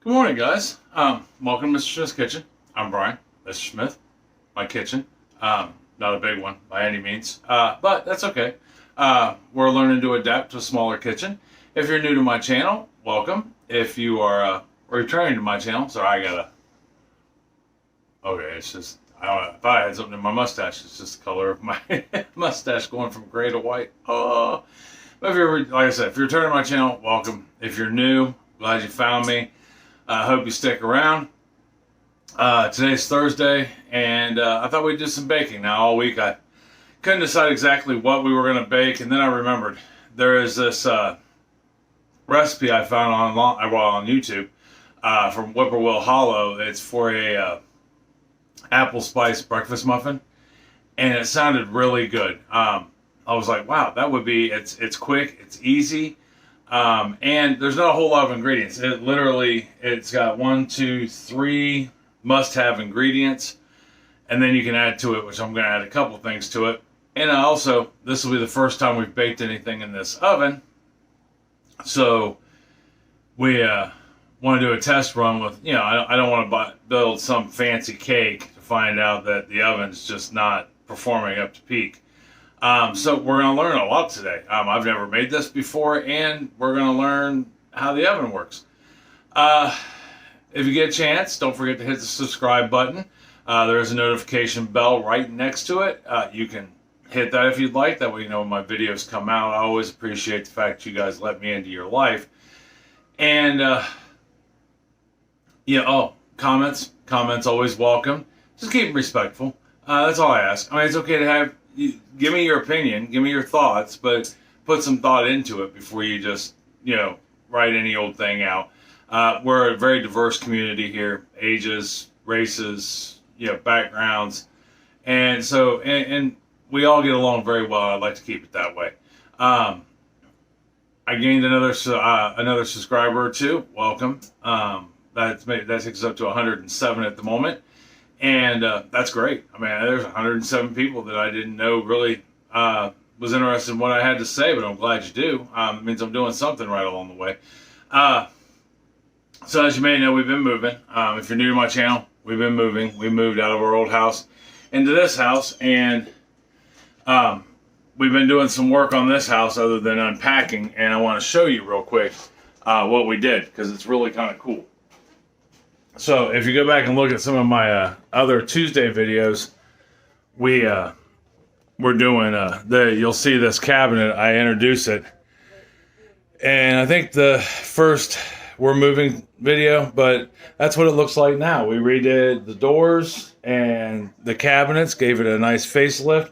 Good morning, guys. Welcome to Mr. Smith's Kitchen. I'm Brian. Mr. Smith, my kitchen. Not a big one by any means, but that's okay. We're learning to adapt to a smaller kitchen. If you're new to my channel, welcome. If you are returning to my channel, sorry, okay, it's just, I don't know, I thought I had something in my mustache. It's just the color of my mustache going from gray to white. Oh. But if you're, like I said, if you're returning to my channel, welcome. If you're new, glad you found me. I hope you stick around. Today's Thursday, and I thought we'd do some baking. Now, all week I couldn't decide exactly what we were going to bake, and then I remembered there is this recipe I found on YouTube from Whippoorwill Hollow. It's for a apple spice breakfast muffin, and it sounded really good. I was like, wow, that would be, it's quick, it's easy. And there's not a whole lot of ingredients. It's got 1, 2, 3 must-have ingredients, and then you can add to it, which I'm going to add a couple things to it. And also, this will be the first time we've baked anything in this oven, so we want to do a test run with, I don't want to build some fancy cake to find out that the oven's just not performing up to peak. So we're going to learn a lot today. I've never made this before, and we're going to learn how the oven works. If you get a chance, don't forget to hit the subscribe button. There is a notification bell right next to it. You can hit that if you'd like. That way you know when my videos come out. I always appreciate the fact you guys let me into your life. And, comments always welcome. Just keep them respectful. That's all I ask. I mean, it's okay to have... give me your opinion, give me your thoughts, but put some thought into it before you just, write any old thing out. We're a very diverse community here, ages, races, backgrounds, and so, and we all get along very well. I'd like to keep it that way. I gained another subscriber or two. Welcome. That takes us up to 107 at the moment. And that's great. I mean, there's 107 people that I didn't know really was interested in what I had to say, but I'm glad you do. It means I'm doing something right along the way. So as you may know, we've been moving. If you're new to my channel, we've been moving. We moved out of our old house into this house, and we've been doing some work on this house other than unpacking, and I want to show you real quick what we did, because it's really kind of cool. So if you go back and look at some of my other Tuesday videos, we're doing you'll see this cabinet. I introduce it, and I think the first we're moving video, but that's what it looks like now. We redid the doors and the cabinets, gave it a nice facelift,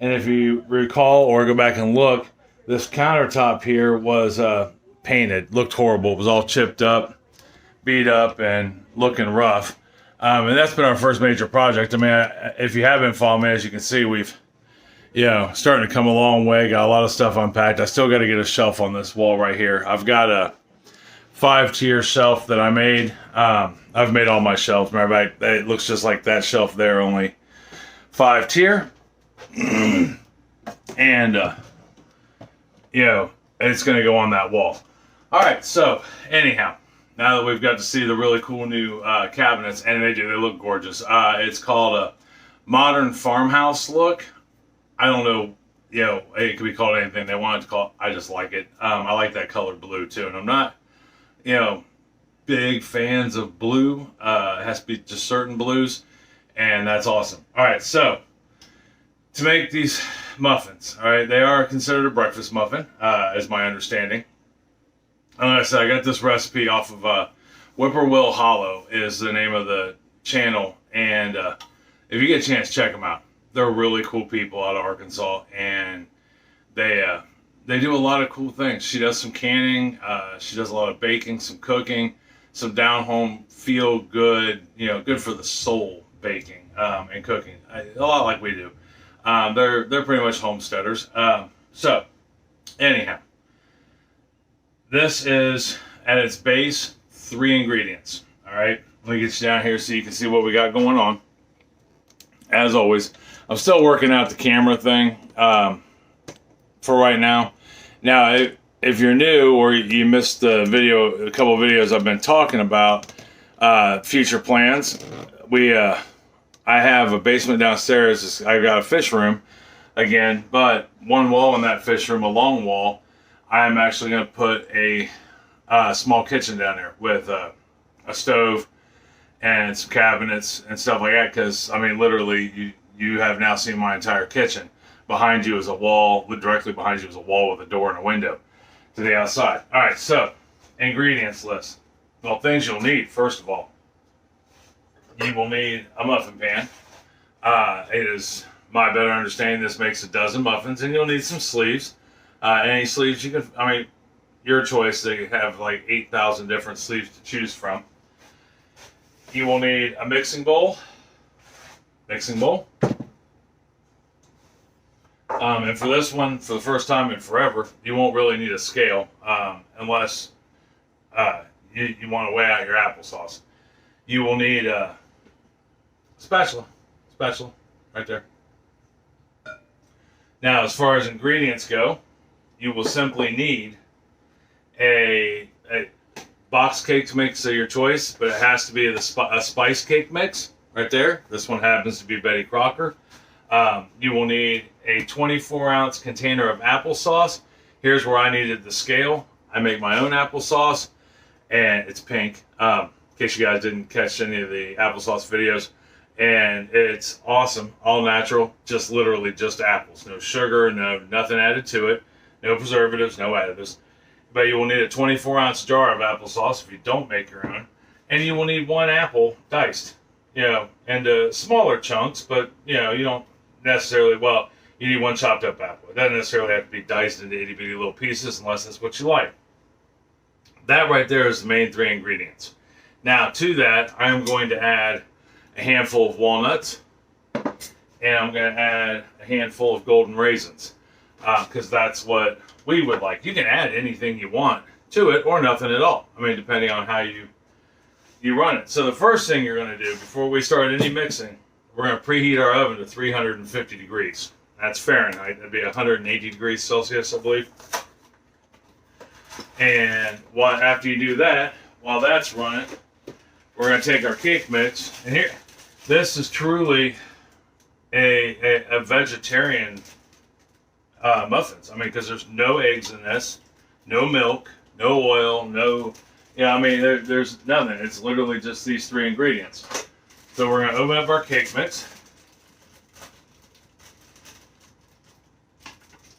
and if you recall or go back and look, this countertop here was painted, looked horrible. It was all chipped up, beat up, and looking rough, and that's been our first major project. I mean, if you haven't followed me, as you can see, we've starting to come a long way. Got a lot of stuff unpacked. I still got to get a shelf on this wall right here. I've got a 5-tier shelf that I made. I've made all my shelves. Remember, it looks just like that shelf there, only 5-tier. And it's going to go on that wall. All right, so anyhow, now that we've got to see the really cool new cabinets, and they look gorgeous. It's called a modern farmhouse look. I don't know, it could be called anything they want it to call. I just like it. I like that color blue too, and I'm not, big fans of blue. It has to be just certain blues, and that's awesome. All right, so to make these muffins, all right, they are considered a breakfast muffin, is my understanding. Like I said, I got this recipe off of Whippoorwill Hollow is the name of the channel, and if you get a chance, check them out. They're really cool people out of Arkansas, and they do a lot of cool things. She does some canning, she does a lot of baking, some cooking, some down-home feel-good, good for the soul baking and cooking, a lot like we do. They're pretty much homesteaders. So, anyhow. This is, at its base, 3 ingredients. All right, let me get you down here so you can see what we got going on. As always, I'm still working out the camera thing for right now. Now, if you're new or you missed the video, a couple of videos I've been talking about future plans, I have a basement downstairs. I've got a fish room again, but one wall in that fish room, a long wall, I'm actually going to put a small kitchen down there with a stove and some cabinets and stuff like that. Because I mean, literally, you have now seen my entire kitchen. Behind you is a wall. Directly behind you is a wall with a door and a window to the outside. All right, so ingredients list. Well, things you'll need. First of all, you will need a muffin pan. It is my better understanding this makes a dozen muffins, and you'll need some sleeves. Any sleeves you can, I mean, your choice. They have like 8,000 different sleeves to choose from. You will need a mixing bowl. And for this one, for the first time in forever, you won't really need a scale unless you want to weigh out your applesauce. You will need a spatula right there. Now, as far as ingredients go, you will simply need a box cake mix of your choice, but it has to be a spice cake mix right there. This one happens to be Betty Crocker. You will need a 24-ounce container of applesauce. Here's where I needed the scale. I make my own applesauce, and it's pink. In case you guys didn't catch any of the applesauce videos, and it's awesome, all natural, just literally just apples, no sugar, nothing added to it, no preservatives, no additives. But you will need a 24-ounce jar of applesauce if you don't make your own, and you will need one apple diced, into smaller chunks, but you don't necessarily, well, you need one chopped up apple. It doesn't necessarily have to be diced into itty bitty little pieces unless that's what you like. That right there is the main three ingredients. Now to that, I'm going to add a handful of walnuts, and I'm going to add a handful of golden raisins, because that's what we would like. You can add anything you want to it or nothing at all. I mean, depending on how you run it. So the first thing you're going to do before we start any mixing, we're going to preheat our oven to 350 degrees. That's Fahrenheit. That'd be 180 degrees Celsius, I believe. And after you do that, while that's running, we're going to take our cake mix. And here, this is truly a vegetarian muffins. I mean, because there's no eggs in this, no milk, no oil, there's nothing. It's literally just these three ingredients. So we're going to open up our cake mix.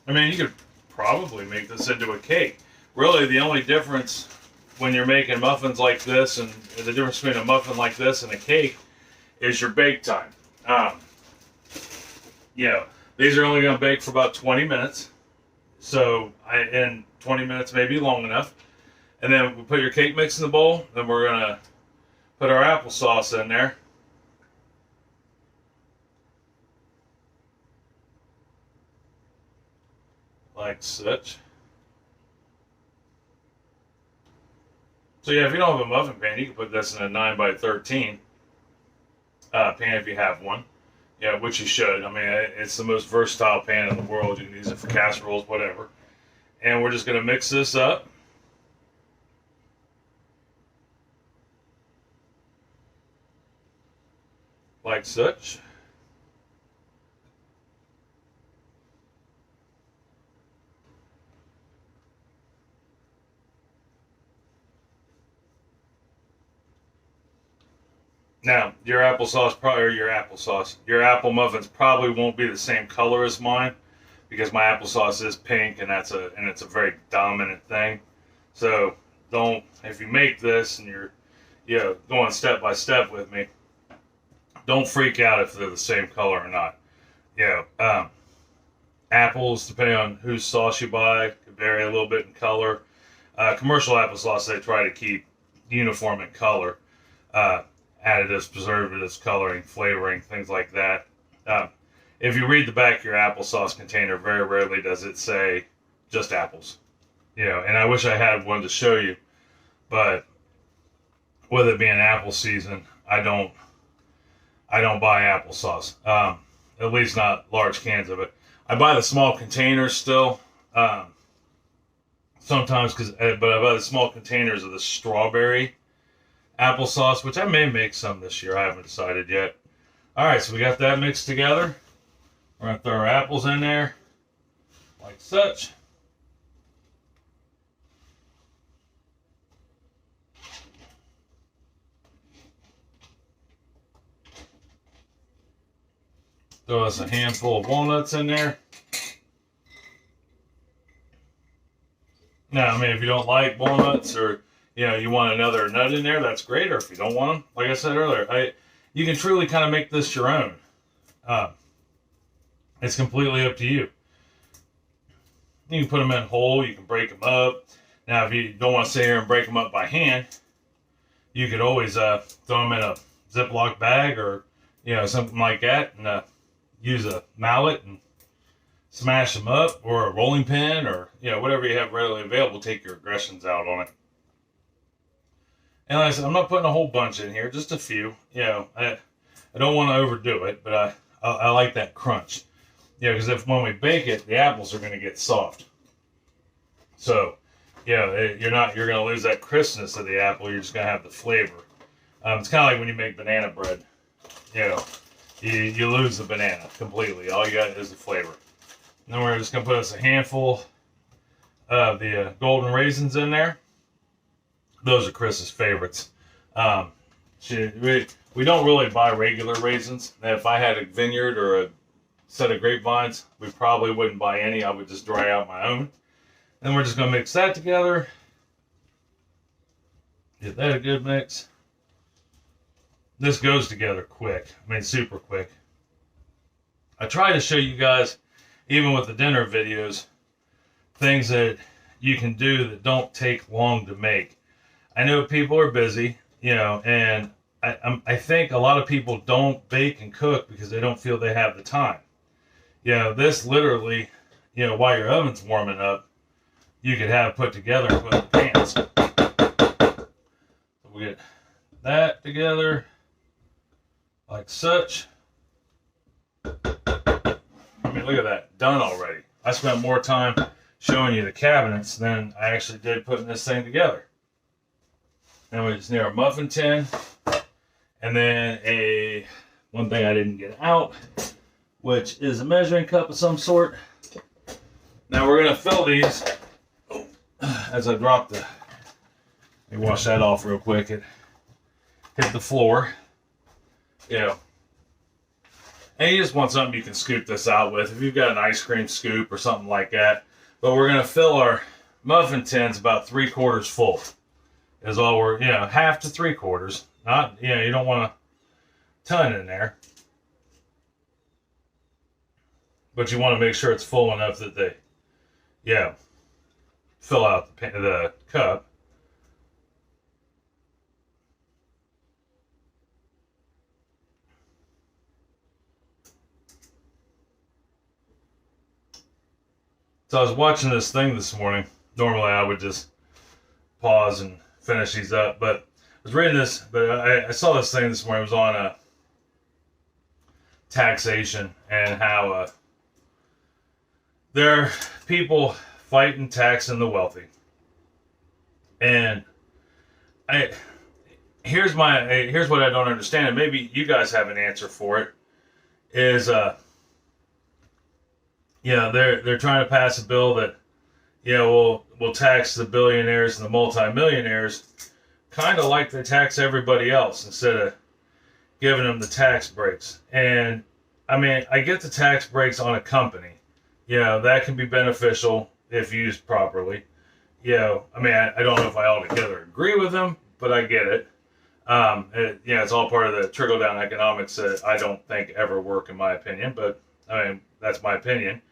I mean, you could probably make this into a cake. Really, the only difference when you're making muffins like this, and the difference between a muffin like this and a cake, is your bake time. These are only going to bake for about 20 minutes. So, and 20 minutes may be long enough. And then we put your cake mix in the bowl. Then we're going to put our applesauce in there. Like such. So yeah, if you don't have a muffin pan, you can put this in a 9x13 pan if you have one. Which you should. I mean, it's the most versatile pan in the world. You can use it for casseroles, whatever. And we're just going to mix this up. Like such. Now, your apple muffins probably won't be the same color as mine, because my applesauce is pink, and it's a very dominant thing. So if you make this and you're going step by step with me, don't freak out if they're the same color or not. Apples, depending on whose sauce you buy, could vary a little bit in color. Commercial applesauce, they try to keep uniform in color. Additives, preservatives, coloring, flavoring, things like that. If you read the back of your applesauce container, very rarely does it say just apples. And I wish I had one to show you, but with it being apple season, I don't buy applesauce. At least not large cans of it. I buy the small containers still, sometimes because, but I buy the small containers of the strawberry applesauce, which I may make some this year. I haven't decided yet. All right, so we got that mixed together. We're gonna throw our apples in there, like such. Throw us a handful of walnuts in there. Now, I mean, if you don't like walnuts, or you want another nut in there, that's great. Or if you don't want them, like I said earlier, you can truly kind of make this your own. It's completely up to you. You can put them in whole. You can break them up. Now, if you don't want to sit here and break them up by hand, you could always throw them in a Ziploc bag or something like that, and use a mallet and smash them up, or a rolling pin, or whatever you have readily available. Take your aggressions out on it. And like I said, I'm not putting a whole bunch in here, just a few. I don't want to overdo it, but I like that crunch. Because when we bake it, the apples are going to get soft. So, you're going to lose that crispness of the apple. You're just going to have the flavor. It's kind of like when you make banana bread. You lose the banana completely. All you got is the flavor. And then we're just going to put us a handful of the golden raisins in there. Those are Chris's favorites. We don't really buy regular raisins. If I had a vineyard or a set of grapevines, we probably wouldn't buy any. I would just dry out my own. Then we're just going to mix that together. Get that a good mix. This goes together quick. I mean, super quick. I try to show you guys, even with the dinner videos, things that you can do that don't take long to make. I know people are busy, and I think a lot of people don't bake and cook because they don't feel they have the time. This literally, while your oven's warming up, you could have put together and put in the pans. So we get that together, like such. I mean, look at that, done already. I spent more time showing you the cabinets than I actually did putting this thing together. Then we just need our muffin tin, and then one thing I didn't get out, which is a measuring cup of some sort. Now we're gonna fill these. As I drop let me wash that off real quick. It hit the floor. And you just want something you can scoop this out with. If you've got an ice cream scoop or something like that. But we're gonna fill our muffin tins about 3/4 full. Is all we're, half to 3/4. Not, you don't want a ton in there. But you want to make sure it's full enough that they, fill out the cup. So I was watching this thing this morning. Normally I would just pause and finish these up, but I was reading this, but I saw this thing this morning. It was on taxation and how there are people fighting taxing the wealthy. And here's what I don't understand, and maybe you guys have an answer for it, is they're trying to pass a bill that we'll tax the billionaires and the multimillionaires kind of like they tax everybody else instead of giving them the tax breaks. And I mean, I get the tax breaks on a company. That can be beneficial if used properly. I mean, I don't know if I altogether agree with them, but I get it. It's all part of the trickle-down economics that I don't think ever work, in my opinion. But I mean, that's my opinion.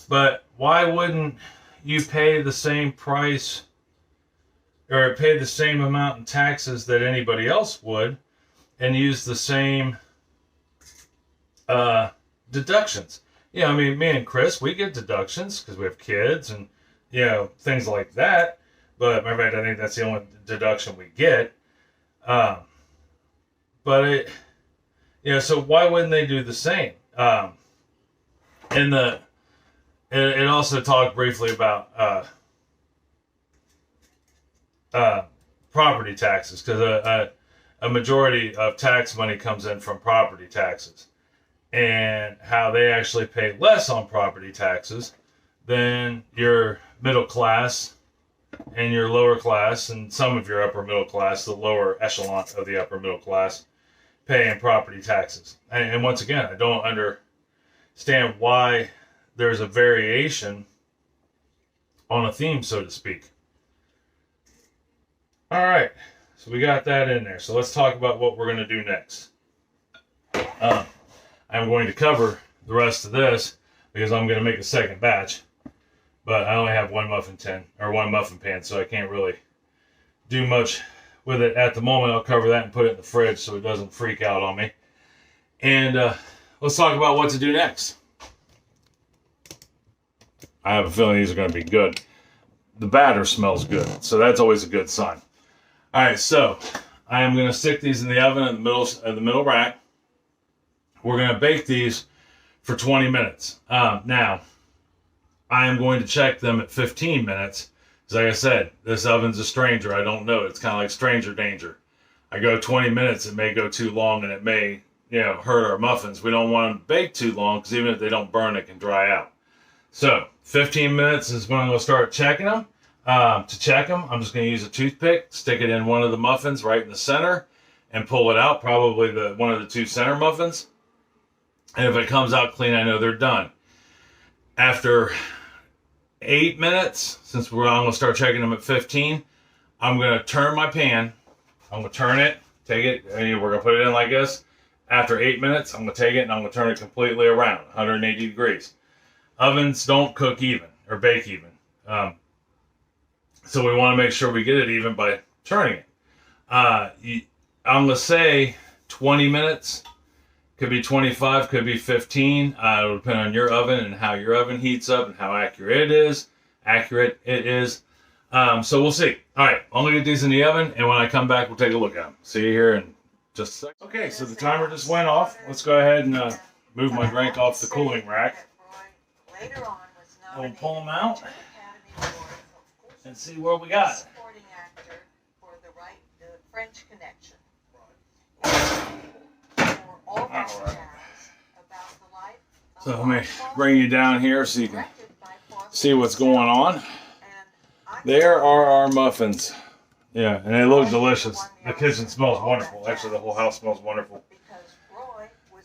But why wouldn't you pay the same price or pay the same amount in taxes that anybody else would, and use the same deductions? I mean, me and Chris, we get deductions because we have kids and things like that. But matter of fact, I think that's the only deduction we get. But so why wouldn't they do the same? It also talked briefly about property taxes, because a majority of tax money comes in from property taxes, and how they actually pay less on property taxes than your middle class and your lower class, and some of your upper middle class, the lower echelon of the upper middle class, paying property taxes. And once again, I don't understand why there's a variation on a theme, so to speak. All right, so we got that in there. So let's talk about what we're going to do next. I'm going to cover the rest of this because I'm going to make a second batch, but I only have one muffin pan, so I can't really do much with it at the moment. I'll cover that and put it in the fridge so it doesn't freak out on me. And let's talk about what to do next. I have a feeling these are going to be good. The batter smells good, so that's always a good sign. All right, so I am going to stick these in the oven in the middle rack. We're going to bake these for 20 minutes. Now, I am going to check them at 15 minutes. Because like I said, this oven's a stranger. I don't know. It's kind of like stranger danger. I go 20 minutes, it may go too long, and it may, hurt our muffins. We don't want them to bake too long, because even if they don't burn, it can dry out. So 15 minutes is when I'm going to start checking them. To check them, I'm just going to use a toothpick, stick it in one of the muffins right in the center, and pull it out, probably one of the two center muffins. And if it comes out clean, I know they're done. After 8 minutes, since I'm going to start checking them at 15, I'm going to turn my pan. I'm going to turn it, take it, and we're going to put it in like this. After 8 minutes, I'm going to take it and I'm going to turn it completely around, 180 degrees. Ovens don't cook even or bake even. So we want to make sure we get it even by turning it. I'm going to say 20 minutes. Could be 25, could be 15. It'll depend on your oven and how your oven heats up and how accurate it is. So we'll see. All right, I'm going to get these in the oven, and when I come back, we'll take a look at them. See you here in just a second. Okay, so the timer just went off. Let's go ahead and move my drink off the cooling rack. We'll pull them out and see what we got. Alright. So let me bring you down here so you can see what's going on. There are our muffins. Yeah, and they look delicious. The kitchen smells wonderful. Actually, the whole house smells wonderful.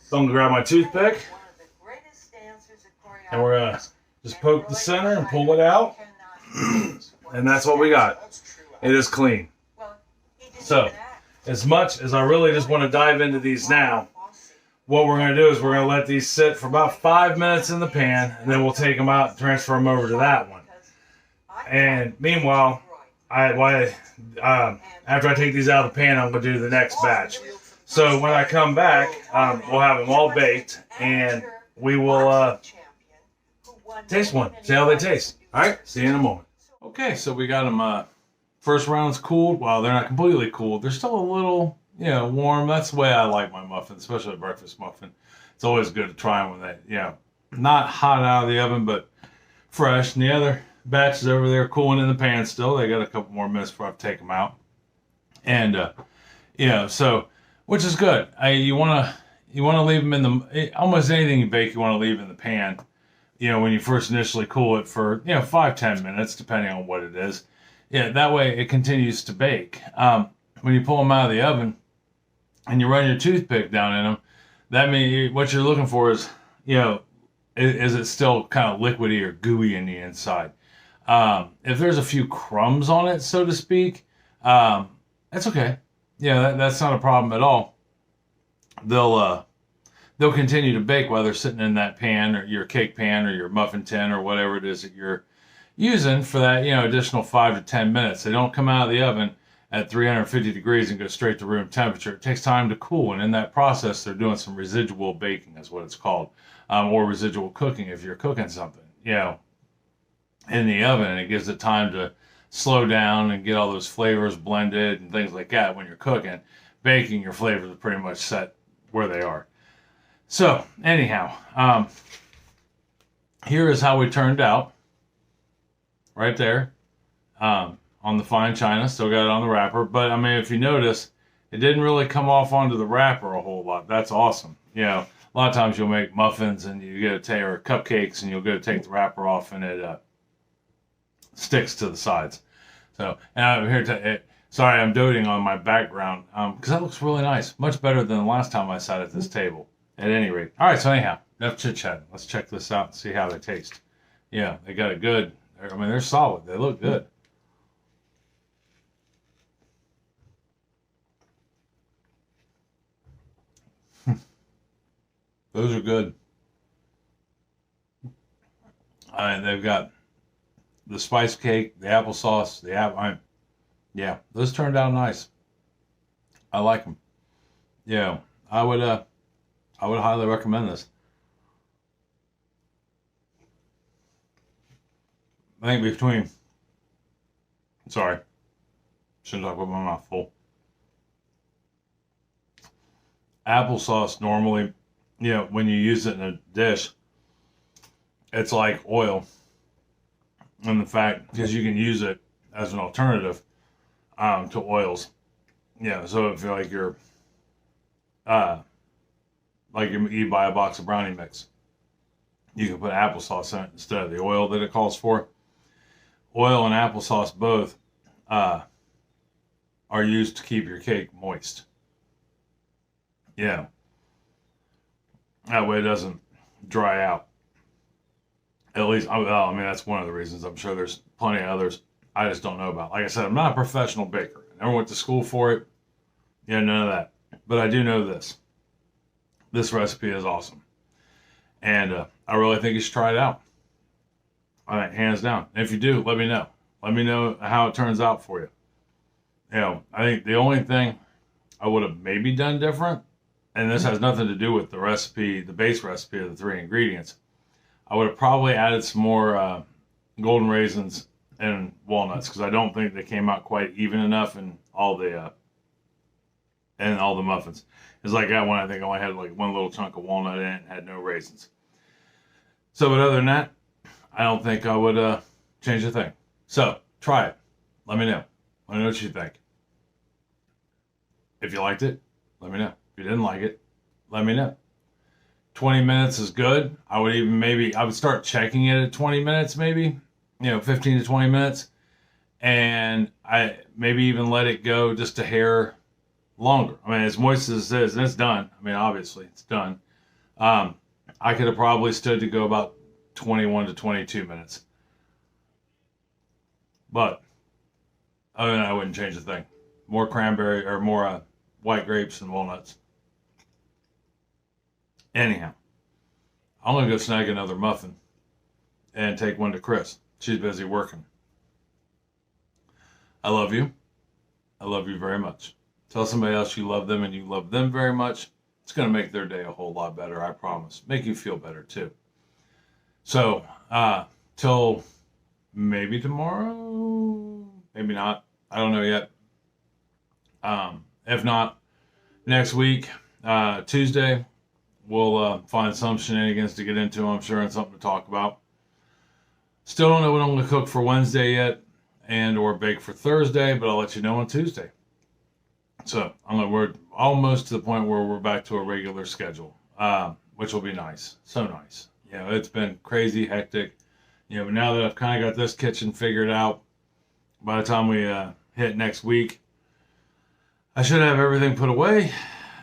So I'm going to grab my toothpick. And we're going to just poke the center and pull it out. And that's what we got. It is clean. So, as much as I really just want to dive into these now, what we're going to do is we're going to let these sit for about 5 minutes in the pan, and then we'll take them out and transfer them over to that one. And meanwhile, after I take these out of the pan, I'm going to do the next batch. So when I come back, we'll have them all baked, and we will taste one, see how they taste. All right, see you in a moment. Okay, so we got them. First round's cooled. Well, they're not completely cooled. They're still a little, warm. That's the way I like my muffins, especially a breakfast muffin. It's always good to try them when they, not hot out of the oven, but fresh. And the other batches over there cooling in the pan still. They got a couple more minutes before I take them out. And, so, which is good. You want to leave them in almost anything you bake, you want to leave in the pan, when you first initially cool it for, 5-10 minutes, depending on what it is. Yeah, that way it continues to bake. When you pull them out of the oven and you run your toothpick down in them, that means what you're looking for is, is it still kind of liquidy or gooey in the inside? If there's a few crumbs on it, so to speak, that's okay. Yeah, that's not a problem at all. They'll continue to bake while they're sitting in that pan or your cake pan or your muffin tin or whatever it is that you're using for that, additional 5 to 10 minutes. They don't come out of the oven at 350 degrees and go straight to room temperature. It takes time to cool, and in that process, they're doing some residual baking, is what it's called, or residual cooking if you're cooking something, in the oven, and it gives it time to slow down and get all those flavors blended and things like that. When you're cooking, baking, your flavors are pretty much set where they are. So, anyhow, here is how we turned out. Right there. on the fine china. Still got it on the wrapper. But, I mean, if you notice, it didn't really come off onto the wrapper a whole lot. That's awesome. You know, a lot of times you'll make muffins and you get to take, or cupcakes, and you'll go to take the wrapper off and it sticks to the sides. So, and I'm here to, sorry, I'm doting on my background because that looks really nice. Much better than the last time I sat at this table, at any rate. All right, so anyhow, enough chit-chatting. Let's check this out and see how they taste. Yeah, they got it good. I mean, they're solid. They look good. Those are good. They've got the spice cake, the applesauce, the apple. Yeah, those turned out nice. I like them. Yeah, I would highly recommend this. I think between, sorry, shouldn't talk with my mouth full. Applesauce normally, you know, when you use it in a dish, it's like oil. And the fact, because you can use it as an alternative to oils. Yeah, so if you're like you buy a box of brownie mix, you can put applesauce in it instead of the oil that it calls for. Oil and applesauce both are used to keep your cake moist. Yeah. That way it doesn't dry out. At least, well, I mean, that's one of the reasons. I'm sure there's plenty of others I just don't know about. Like I said, I'm not a professional baker. I never went to school for it. Yeah, none of that. But I do know this. This recipe is awesome. And I really think you should try it out. All right, hands down. And if you do, let me know. Let me know how it turns out for you. You know, I think the only thing I would have maybe done different, and this has nothing to do with the recipe, the base recipe of the 3 ingredients, I would have probably added some more golden raisins and walnuts because I don't think they came out quite even enough in all the muffins. It's like that one, I think I only had like one little chunk of walnut in it and had no raisins. So, but other than that, I don't think I would change a thing. So, try it. Let me know. Let me know what you think. If you liked it, let me know. If you didn't like it, let me know. 20 minutes is good. I would start checking it at 20 minutes maybe, 15 to 20 minutes. And I maybe even let it go just a hair longer. I mean, as moist as it is, and it's done. I mean, obviously it's done. I could have probably stood to go about 21 to 22 minutes. But other than that, I wouldn't change a thing. More cranberry or more white grapes and walnuts. Anyhow, I'm going to go snag another muffin and take one to Chris. She's busy working. I love you. I love you very much. Tell somebody else you love them and you love them very much. It's going to make their day a whole lot better, I promise. Make you feel better too. So, till maybe tomorrow, maybe not. I don't know yet. If not, next week, Tuesday, we'll find some shenanigans to get into, I'm sure, and something to talk about. Still don't know what I'm going to cook for Wednesday yet and or bake for Thursday, but I'll let you know on Tuesday. So we're almost to the point where we're back to a regular schedule, which will be nice. So nice. It's been crazy, hectic. But now that I've kind of got this kitchen figured out, by the time we hit next week, I should have everything put away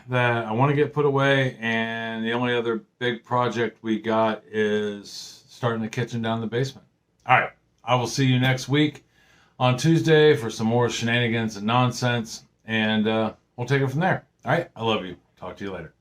that I want to get put away. And the only other big project we got is starting the kitchen down in the basement. All right. I will see you next week on Tuesday for some more shenanigans and nonsense. And we'll take it from there. All right. I love you. Talk to you later.